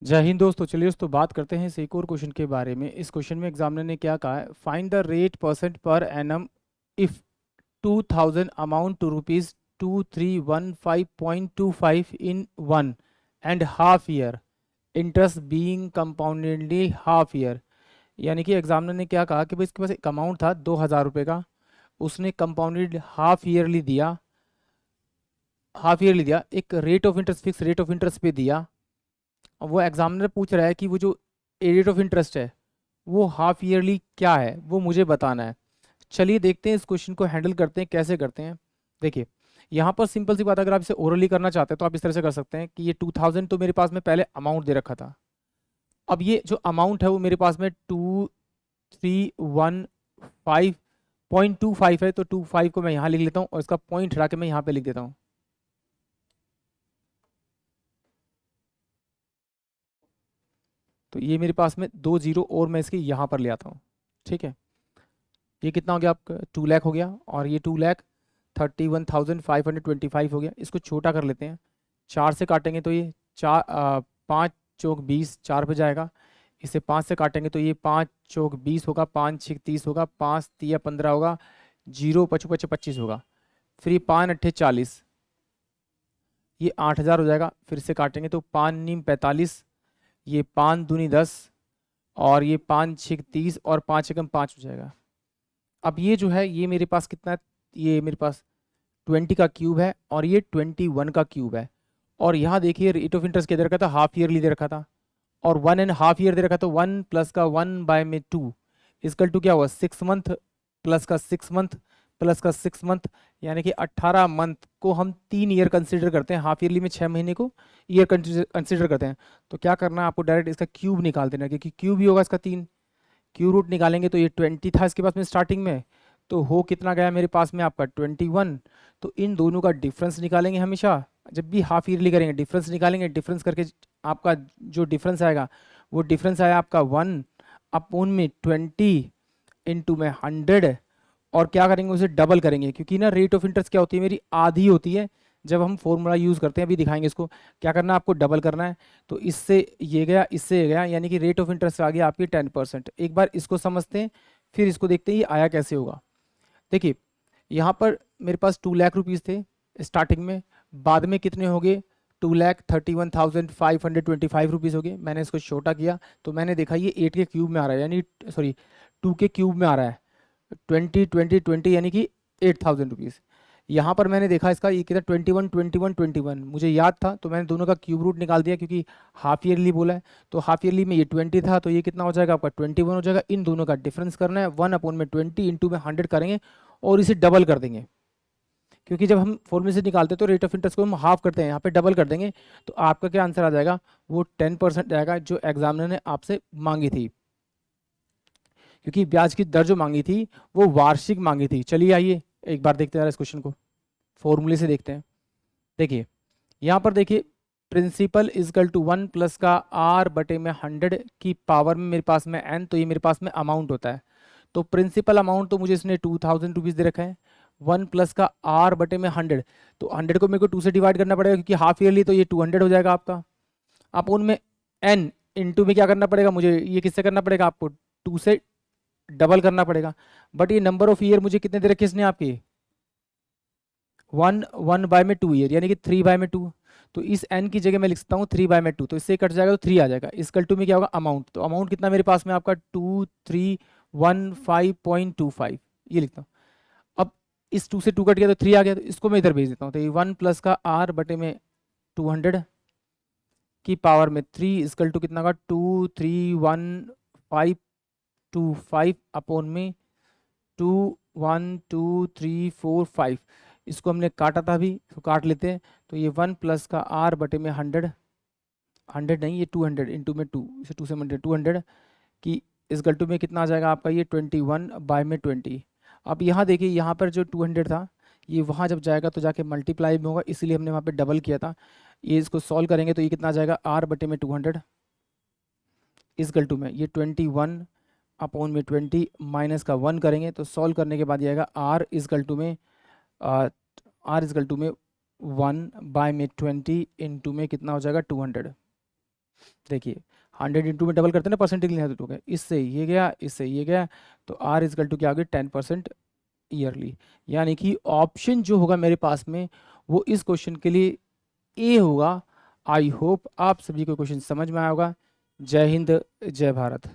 जय हिंद दोस्तों। चलिए दोस्तों बात करते हैं इस एक और क्वेश्चन के बारे में। इस क्वेश्चन में एग्जामिनर ने क्या कहा है, find the rate percent per annum if 2000 amount to rupees 2315.25 in 1.5 year, interest being compoundedly half year. यानी कि एग्जामिनर ने क्या कहा कि भाई इसके पास एक अमाउंट था 2000 रुपये का, उसने कंपाउंडेड हाफ ईयरली दिया, एक rate of interest fix rate of interest पे दिया। अब वो एग्जामिनर पूछ रहा है कि वो जो रेट ऑफ इंटरेस्ट है वो हाफ ईयरली क्या है, वो मुझे बताना है। चलिए देखते हैं इस क्वेश्चन को हैंडल करते हैं, कैसे करते हैं। देखिए यहाँ पर सिंपल सी बात, अगर आप इसे ओरली करना चाहते हैं तो आप इस तरह से कर सकते हैं कि ये 2000 तो मेरे पास में पहले अमाउंट दे रखा था। अब ये जो अमाउंट है वो मेरे पास में 2315.25 है, तो 25 को मैं यहाँ लिख लेता हूँ और इसका पॉइंट हटा के मैं यहाँ पे लिख देता हूँ। तो ये मेरे पास में 2 जीरो और मैं इसके यहाँ पर ले आता हूँ। ठीक है, ये कितना हो गया आपका, 2 लाख हो गया, और ये 2,31,525 हो गया। इसको छोटा कर लेते हैं, 4 से काटेंगे तो ये 5 चौक 20, 4 पे जाएगा। इसे 5 से काटेंगे तो ये 5 चौक 20 होगा, 5 6 30 होगा, 5 3 15 होगा, 0 5 5 25 होगा। फिर ये 5 8 40, ये 8,000 हो जाएगा। फिर से काटेंगे तो 5 9 45, ये 5 दूनी 10, और ये 5 6 30, और 5 एकम 5 हो जाएगा। अब ये जो है ये मेरे पास कितना है, ये मेरे पास 20 का क्यूब है और ये 21 का क्यूब है। और यहाँ देखिए रेट ऑफ इंटरेस्ट क्या दे रखा था, हाफ ईयरली दे रखा था, और 1.5 ईयर दे रखा था। 1 प्लस का 1/2 इजकल टू क्या हुआ, 6 मंथ प्लस का 6 मंथ प्लस का 6 मंथ, यानी कि 18 मंथ को हम 3 ईयर कंसिडर करते हैं। हाफ ईयरली में 6 महीने को ईयर कंसिडर करते हैं। तो क्या करना है आपको, डायरेक्ट इसका क्यूब निकाल देना, क्योंकि क्यूब ही होगा इसका 3। क्यू रूट निकालेंगे तो ये 20 था इसके पास में स्टार्टिंग में, तो हो कितना गया मेरे पास में आपका 21। तो इन दोनों का डिफरेंस निकालेंगे हमेशा, जब भी हाफ ईयरली करेंगे डिफरेंस निकालेंगे। डिफरेंस करके आपका जो डिफरेंस आएगा वो डिफरेंस आया आपका 1/20 इंटू में 100, और क्या करेंगे उसे डबल करेंगे, क्योंकि ना रेट ऑफ इंटरेस्ट क्या होती है मेरी, आधी होती है जब हम फॉर्मूला यूज़ करते हैं। अभी दिखाएंगे इसको क्या करना है, आपको डबल करना है। तो इससे ये गया, इससे ये गया, यानी कि रेट ऑफ इंटरेस्ट आ गया आपकी 10%। एक बार इसको समझते हैं, फिर इसको देखते हैं ये आया कैसे होगा। देखिए यहाँ पर मेरे पास 2 लाख रुपीज़ थे स्टार्टिंग में, बाद में कितने हो गए, 2,31,525 रुपीज़ हो गए। मैंने इसको छोटा किया तो मैंने देखा ये 8 के क्यूब में आ रहा है, यानी सॉरी 2 के क्यूब में आ रहा है। 20 20 20 यानी कि 8,000 रुपीज़। यहाँ पर मैंने देखा इसका ये कितना 21 21 21, मुझे याद था तो मैंने दोनों का क्यूब रूट निकाल दिया, क्योंकि हाफ ईयरली बोला है। तो हाफ ईयरली में ये 20 था, तो ये कितना हो जाएगा आपका 21 हो जाएगा। इन दोनों का डिफरेंस करना है, 1/20 इंटू में 100 करेंगे और इसे डबल कर देंगे, क्योंकि जब हम फॉर्मूले से निकालते हैं तो रेट ऑफ इंटरेस्ट को हम हाफ करते हैं, यहाँ पे डबल कर देंगे। तो आपका क्या आंसर आ जाएगा, वो 10% जाएगा जो एग्जामिनर ने आपसे मांगी थी, क्योंकि ब्याज की दर जो मांगी थी वो वार्षिक मांगी थी। चलिए आइए एक बार देखते हैं इस क्वेश्चन को, फॉर्मूले से देखते हैं। देखिए यहाँ पर देखिए, प्रिंसिपल इजकल टू 1 प्लस का r/100 की पावर में मेरे पास में n, तो ये मेरे पास में अमाउंट होता है। तो प्रिंसिपल अमाउंट तो मुझे इसने 2,000 रुपीज़ दे रखा है, 1 प्लस का r/100, तो 100 को मेरे को 2 से डिवाइड करना पड़ेगा, क्योंकि हाफ ईयरली तो ये 200 हो जाएगा आपका। अब उनमें n इंटू में क्या करना पड़ेगा मुझे, ये किससे करना पड़ेगा आपको, 2 से डबल करना पड़ेगा। बट ये नंबर ऑफ ईयर मुझे कितने दे रखे इसने आपके, 1/2 ईयर, यानी कि 3/2। तो इस n की जगह मैं लिख सकता हूँ 3/2, तो इससे कट जाएगा तो 3 आ जाएगा। इसकल टू में क्या होगा अमाउंट, तो अमाउंट कितना मेरे पास में आपका 2315.25, ये लिखता हूँ। अब इस 2 से 2 कट गया तो 3 आ गया, तो इसको मैं इधर भेज देता हूँ। तो ये 1 प्लस का r/200 की पावर में 3 इसकल टू कितना का 231,525 अपॉन में 2 1 2 3 4 5। इसको हमने काटा था अभी, इसको काट लेते हैं। तो ये 1 प्लस का r/में 100, 100 नहीं ये 200 इंटू में 2, इसे 2 से मल्टीप्लाई 200 की इस गल्टू में कितना आ जाएगा आपका, ये 21/20। अब यहाँ देखिए, यहाँ पर जो 200 था ये वहाँ जब जाएगा तो जाके मल्टीप्लाई में होगा, इसलिए हमने वहाँ पे डबल किया था। ये इसको सॉल्व करेंगे तो ये कितना आ जाएगा, r/में 200 इस गल्टू में ये 21/20 माइनस का 1 करेंगे तो सॉल्व करने के बाद ये आएगा r इजकल टू में 1/20 इंटू में कितना हो जाएगा 200। देखिए 100 इंटू में डबल करते हैं ना परसेंटेज लिखा तो गया, इससे ये गया, इससे ये गया, तो आर इजकल टू क्या आ गया 10% ईयरली। यानी कि ऑप्शन जो होगा मेरे पास में वो इस क्वेश्चन के लिए ए होगा। आई होप आप सभी को क्वेश्चन समझ में आया होगा। जय हिंद, जय भारत।